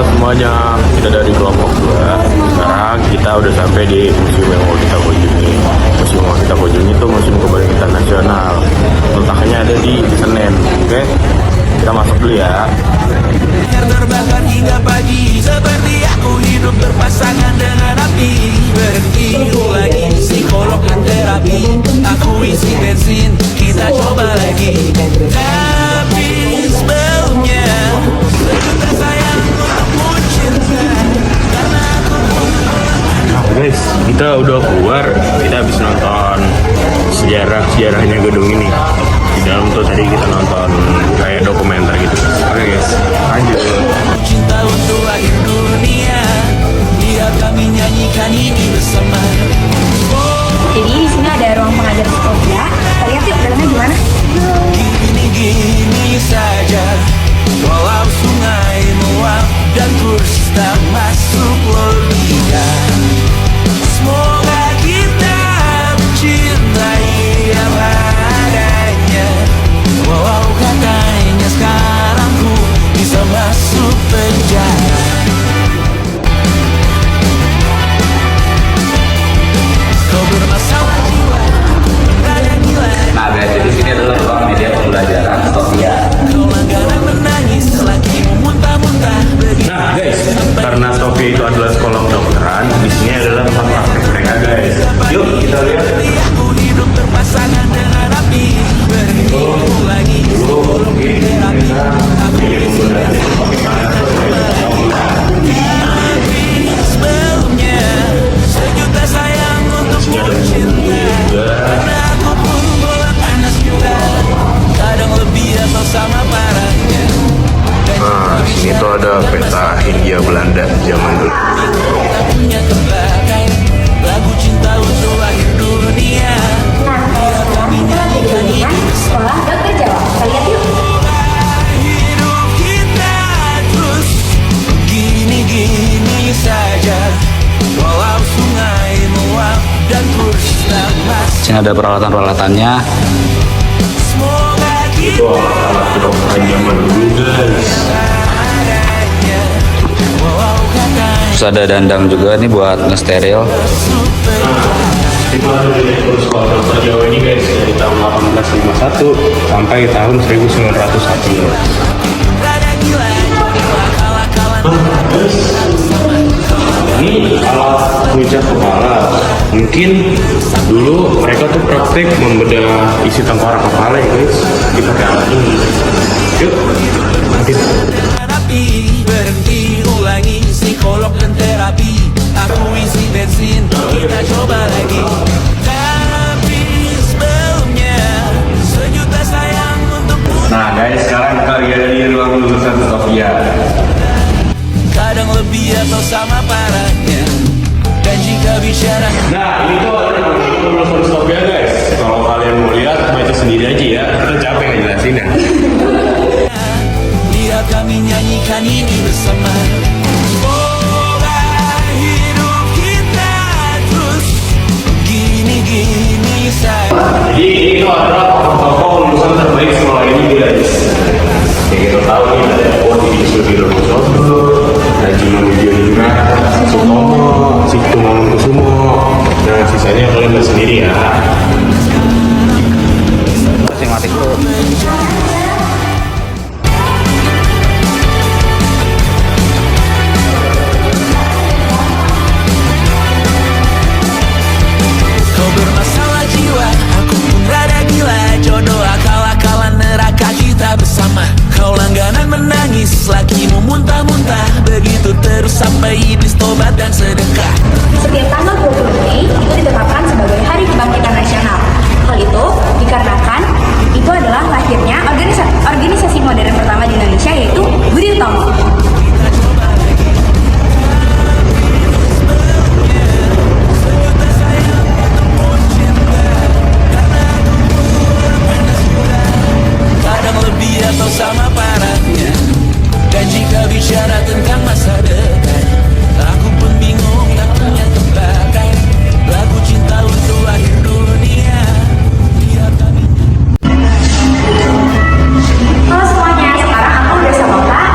Halo semuanya, kita dari kelompok 2. Sekarang kita udah sampai di museum yang mau kita kunjungi. Museum yang mau kita kunjungi itu Museum Kebangkitan Nasional. Letaknya ada di Senen. Oke, kita masuk dulu ya. Terbakar hingga pagi, seperti aku hidup berpasangan dengan api. Berhenti ulangi psikolog dan terapi. Aku isi bensin, kita coba lagi. Tapi sebelumnya sejuta sayang untukmu cinta. Karena aku Nah guys, kita udah keluar. Kita habis nonton sejarahnya gedung ini. Di dalam tuh tadi kita nonton kayak dokumenter gitu. Oke guys, lanjut. cinta untuk akhir dunia. Lihat kami nyanyikan ini bersama. Jadi di sini ada ruang pengajar psikologi. Kita lihat yuk dalamnya gimana. Gini saja, walau sungai meluap dan kurs tak masuk logika. Semoga kita mencintai apa adanya. Walau katanya sekarang ku bisa masuk penjara. Kau bermasalah jiwa, berada gila. Nah guys, jadi sini adalah ruang media pembelajaran Sofia. Kau langganan menangis, lagi muntah-muntah. Nah guys, karena Sofia itu adalah sekolah kedokteran, di sini adalah tempat praktek mereka guys. Yuk kita lihat. Aku hidup berpasangan dengan api. Berhenti lagi sebelum terapi. Aku sebelumnya sejuta sayang untuk cinta. Karena aku pun bola panas juga. Kadang lebih atau sama parahnya. Nah, sini tuh ada peta Hindia Belanda zaman dulu. Tak punya tebakan lagu cinta untuk akhir dunia. Nah, Biar kami nyanyikan ini bersama. sekolah dokter Jawa. Kita lihat yuk. Hidup kita terus gini-gini saja. Walau sungai meluap dan kurs tak masuk. Sini ada peralatan-peralatannya. Semoga Itu kita alat kedokteran zaman dulu guys. adanya. Walau katanya Terus ada dandang juga nih buat ngesteril. super. Itu ada direktur sekolah dokter Jawa ini guys dari tahun 1851 sampai tahun 1901. Rada gila, akal-akalan. Ini alat pijat kepala. Mungkin dulu mereka tuh praktek membedah isi tengkorak kepala ya guys. Dipakai alat ini. Yuk, lanjut. Terapi, berhenti ulangi psikolog dan terapi. Aku isi bensin, kita coba lagi. Tapi sebelumnya sejuta sayang untukmu. Nah guys, sekarang kita lihat di ruang lulusan Sofia. Kadang lebih atau sama parahnya. Dan jika bicara Nah, ini tuh ada lulusan Sofia guys. Kalau kalian mau lihat, baca sendiri aja ya. Kita capek ngejelasin ya. lihat kami nyanyikan ini bersama. Semoga hidup kita terus gini-gini saja. Jadi ini tuh adalah tokoh lulusan terbaik sekolah ini guys. Yang kita tahu nih ada Odi Sudirosono, Haji Mulyana, Sutomo, Situ Mangunkusumo. Nah sisanya kalian lihat sendiri ya. Masing-masing tuh. Kau bermasalah jiwa, aku pun rada gila. Jodoh akal-akalan neraka kita bersama. Kau langganan menangis, lakimu muntah-muntah. Begitu terus sampai iblis tobat dan sedekah. Setiap tanggal 20 Mei itu ditetapkan sebagai Hari Kebangkitan Nasional. Hal itu dikarenakan itu adalah lahirnya organisasi modern pertama di Indonesia, yaitu Budi Utomo. Kadang lebih atau sama parahnya. Dan jika bicara tentang masa depan, aku pun bingung tak punya tebakan. Lagu cinta untuk akhir dunia. Lihat kami. Halo semuanya, sekarang aku udah sama Kak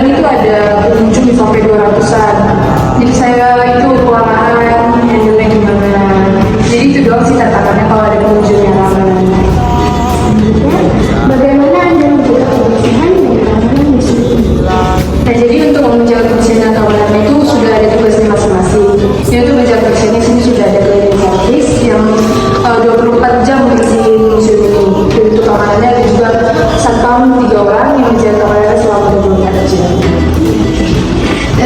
itu ada pengunjung sampai 200-an. Jadi saya itu kewalahan handle-nya gimana. Jadi itu doang sih tantangannya kalau ada pengunjung yang ramai. Bagaimana Anda menjaga kebersihan dan keamanan di sini? Nah, jadi untuk menjaga kebersihan dan keamanan itu sudah ada tugasnya masing-masing. Yaitu menjaga kebersihannya sini sudah ada cleaning service yang 24 jam bersihin museum ini. Dan untuk keamanannya ada juga satpam 3 orang yang menjaga keamanan selama 24 jam.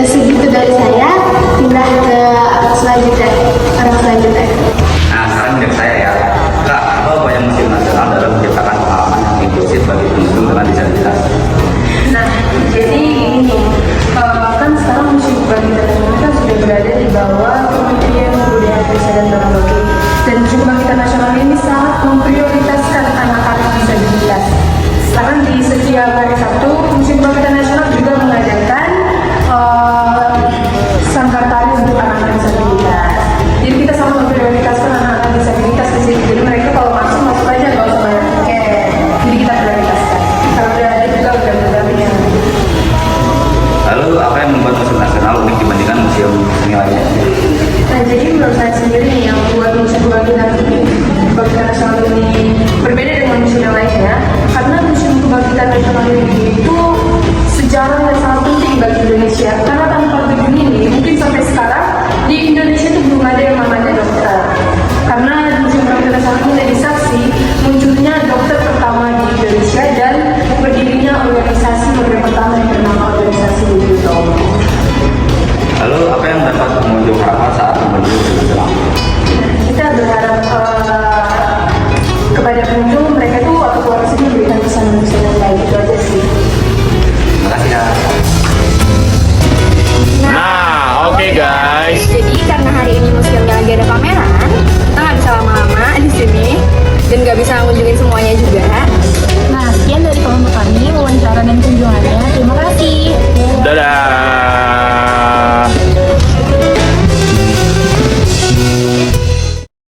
Segitu dari saya, pindah ke selanjutnya, orang selanjutnya. Nah, sekarang dari saya ya. Kak, apa upaya Museum Nasional dalam menciptakan pengalaman yang inklusif bagi pengunjung dengan disabilitas? Nah, jadi ini kan sekarang Museum Kebangkitan Nasional kan sudah berada di bawah Kementerian Kebudayaan Desa dan Teknologi. Dan Museum Kebangkitan Nasional ini sangat memprioritaskan anak-anak disabilitas. Karena di setiap hari Sabtu, Museum Kebangkitan Nasional juga mengadakan sanggar tari untuk anak-anak disabilitas. Jadi kita sangat memprioritaskan anak-anak disabilitas di sini. Jadi mereka kalau masuk aja nggak usah bayar tiket. Jadi kita prioritaskan. Karena udah ada juga udah berdampingan. Lalu apa yang membuat Museum Nasional unik dibandingkan museum seni lainnya? Nah, jadi menurut saya sendiri nih yang buat Museum Kebangkitan Nasional ini berbeda dengan museum yang lainnya, karena Museum Kebangkitan Nasional ini itu sejarah yang sangat penting bagi Indonesia. Karena tanpa gedung ini, mungkin sampai sekarang di Indonesia itu belum ada yang namanya dokter. Karena di Museum Kebangkitan Nasional ini menjadi saksi munculnya dokter pertama di Indonesia dan berdirinya organisasi pertama yang bernama organisasi WIPO. Lalu apa yang dapat pengunjung harapkan saat menuju Museum Nasional? Kita berharap kepada pengunjung mereka itu waktu keluar sini memberikan pesan-pesan yang baik, itu aja sih. Terima kasih ya. Nah, oke guys. Jadi karena hari ini museumnya lagi ada pameran, kita nggak bisa lama-lama di sini dan nggak bisa ngunjungin semua